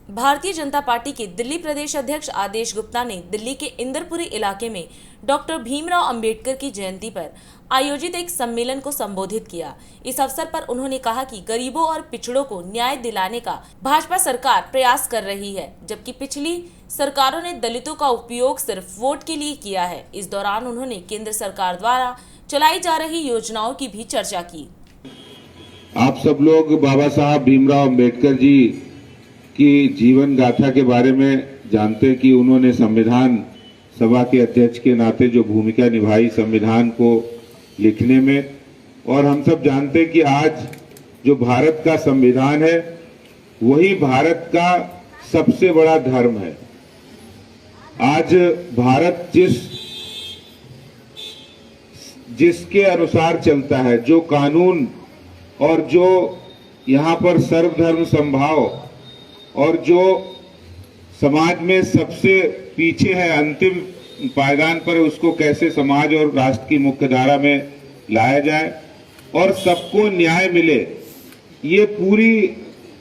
Bharatiya Janata party के दिल्ली प्रदेश अध्यक्ष आदेश गुप्ता ने दिल्ली के इंदरपुरी इलाके में डॉक्टर भीमराव अंबेडकर की जयंती पर आयोजित एक सम्मेलन को संबोधित किया। इस अवसर पर उन्होंने कहा कि गरीबों और पिछड़ों को न्याय दिलाने का भाजपा सरकार प्रयास कर रही है, जबकि पिछली सरकारों ने दलितों का उपयोग सिर्फ वोट के लिए किया है। इस दौरान उन्होंने केंद्र सरकार द्वारा चलाई जा रही योजनाओं की भी चर्चा की। आप सब लोग बाबा साहब भीमराव अंबेडकर जी की जीवन गाथा के बारे में जानते हैं कि उन्होंने संविधान सभा के अध्यक्ष के नाते जो भूमिका निभाई संविधान को लिखने में, और हम सब जानते हैं कि आज जो भारत का संविधान है वही भारत का सबसे बड़ा धर्म है। आज भारत जिसके अनुसार चलता है, जो कानून और जो यहाँ पर सर्वधर्म समभाव और जो समाज में सबसे पीछे है, अंतिम पायदान पर, उसको कैसे समाज और राष्ट्र की मुख्य धारा में लाया जाए और सबको न्याय मिले, ये पूरी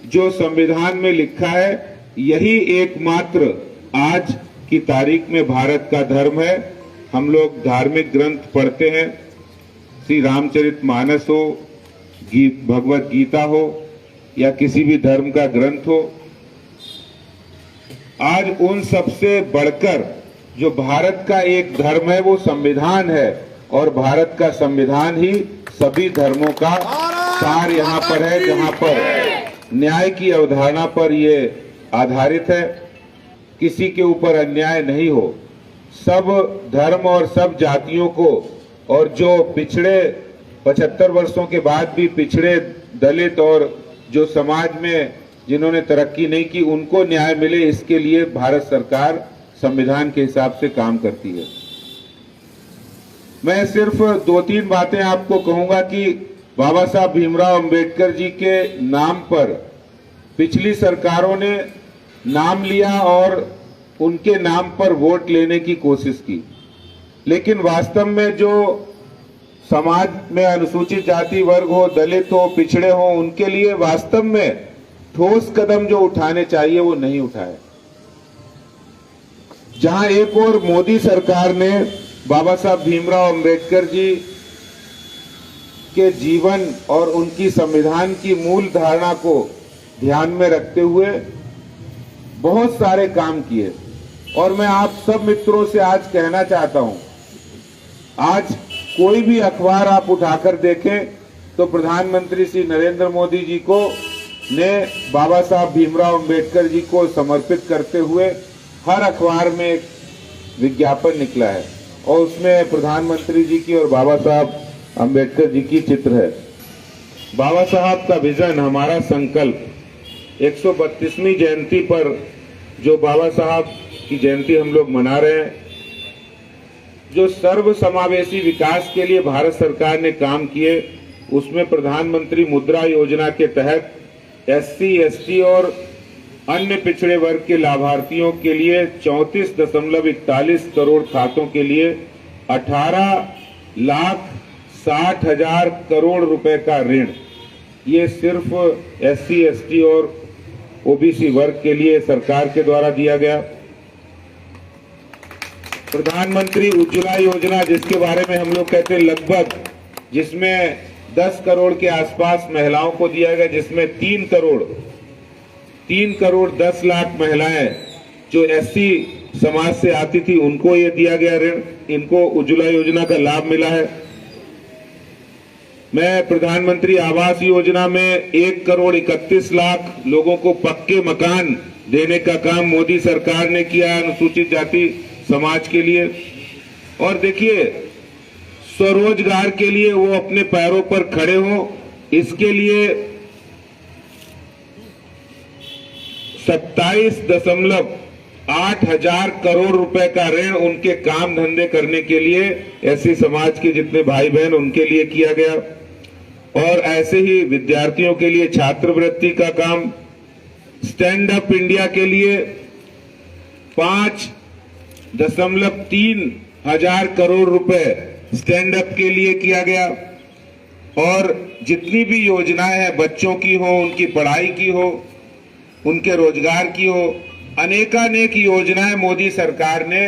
जो संविधान में लिखा है यही एकमात्र आज की तारीख में भारत का धर्म है। हम लोग धार्मिक ग्रंथ पढ़ते हैं, श्री रामचरितमानस हो, भगवत गीता हो या किसी भी धर्म का ग्रंथ हो, आज उन सबसे बढ़कर जो भारत का एक धर्म है वो संविधान है, और भारत का संविधान ही सभी धर्मों का सार यहाँ पर है, जहाँ पर न्याय की अवधारणा पर ये आधारित है। किसी के ऊपर अन्याय नहीं हो, सब धर्म और सब जातियों को, और जो पिछड़े 75 वर्षों के बाद भी पिछड़े दलित और जो समाज में जिन्होंने तरक्की नहीं की उनको न्याय मिले, इसके लिए भारत सरकार संविधान के हिसाब से काम करती है। मैं सिर्फ 2-3 बातें आपको कहूंगा कि बाबा साहब भीमराव अंबेडकर जी के नाम पर पिछली सरकारों ने नाम लिया और उनके नाम पर वोट लेने की कोशिश की, लेकिन वास्तव में जो समाज में अनुसूचित जाति वर्ग हो, दलित हो, पिछड़े हो, उनके लिए वास्तव में ठोस कदम जो उठाने चाहिए वो नहीं उठाए। जहां एक और मोदी सरकार ने बाबा साहब भीमराव अंबेडकर जी के जीवन और उनकी संविधान की मूल धारणा को ध्यान में रखते हुए बहुत सारे काम किए, और मैं आप सब मित्रों से आज कहना चाहता हूं, आज कोई भी अखबार आप उठाकर देखें तो प्रधानमंत्री श्री नरेंद्र मोदी जी को ने बाबा साहब भीमराव अंबेडकर जी को समर्पित करते हुए हर अखबार में एक विज्ञापन निकला है, और उसमें प्रधानमंत्री जी की और बाबा साहब अंबेडकर जी की चित्र है। बाबा साहब का विजन, हमारा संकल्प, 132वीं जयंती पर जो बाबा साहब की जयंती हम लोग मना रहे हैं, जो सर्व समावेशी विकास के लिए भारत सरकार ने काम किए, उसमें प्रधानमंत्री मुद्रा योजना के तहत SC, ST और अन्य पिछड़े वर्ग के लाभार्थियों के लिए 34.41 करोड़ खातों के लिए 18,60,000 करोड़ रुपए का ऋण, ये सिर्फ SC, ST और OBC वर्ग के लिए सरकार के द्वारा दिया गया। प्रधानमंत्री उज्ज्वला योजना, जिसके बारे में हम लोग कहते हैं लगभग, जिसमें 10 करोड़ के आसपास महिलाओं को दिया गया, जिसमें 3 करोड़ 10 लाख महिलाएं जो SC समाज से आती थी उनको ये दिया गया ऋण, इनको उज्ज्वला योजना का लाभ मिला है। मैं प्रधानमंत्री आवास योजना में 1 करोड़ 31 लाख लोगों को पक्के मकान देने का काम मोदी सरकार ने किया अनुसूचित जाति समाज के लिए। और देखिए, स्वरोजगार के लिए वो अपने पैरों पर खड़े हों, इसके लिए 27.8 हजार करोड़ रुपए का ऋण उनके काम धंधे करने के लिए ऐसे समाज के जितने भाई बहन उनके लिए किया गया। और ऐसे ही विद्यार्थियों के लिए छात्रवृत्ति का काम, स्टैंड अप इंडिया के लिए 5.3 हजार करोड़ रुपए स्टैंड अप के लिए किया गया। और जितनी भी योजनाएं हैं, बच्चों की हो, उनकी पढ़ाई की हो, उनके रोजगार की हो। अनेकानेक योजनाएं मोदी सरकार ने,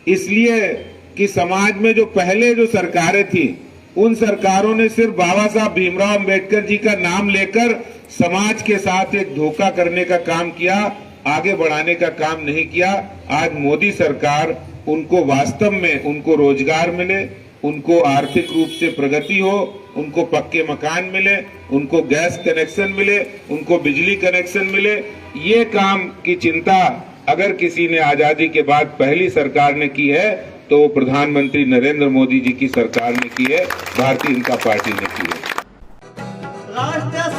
इसलिए कि समाज में जो पहले जो सरकारें थी उन सरकारों ने सिर्फ बाबा साहब भीमराव अंबेडकर जी का नाम लेकर समाज के साथ एक धोखा करने का काम किया, आगे बढ़ाने का काम नहीं किया। आज मोदी सरकार उनको वास्तव में उनको रोजगार मिले, उनको आर्थिक रूप से प्रगति हो, उनको पक्के मकान मिले, उनको गैस कनेक्शन मिले, उनको बिजली कनेक्शन मिले। ये काम की चिंता अगर किसी ने आजादी के बाद पहली सरकार ने की है तो वो प्रधानमंत्री नरेंद्र मोदी जी की सरकार ने की है, भारतीय जनता पार्टी ने की है। राष्ट्र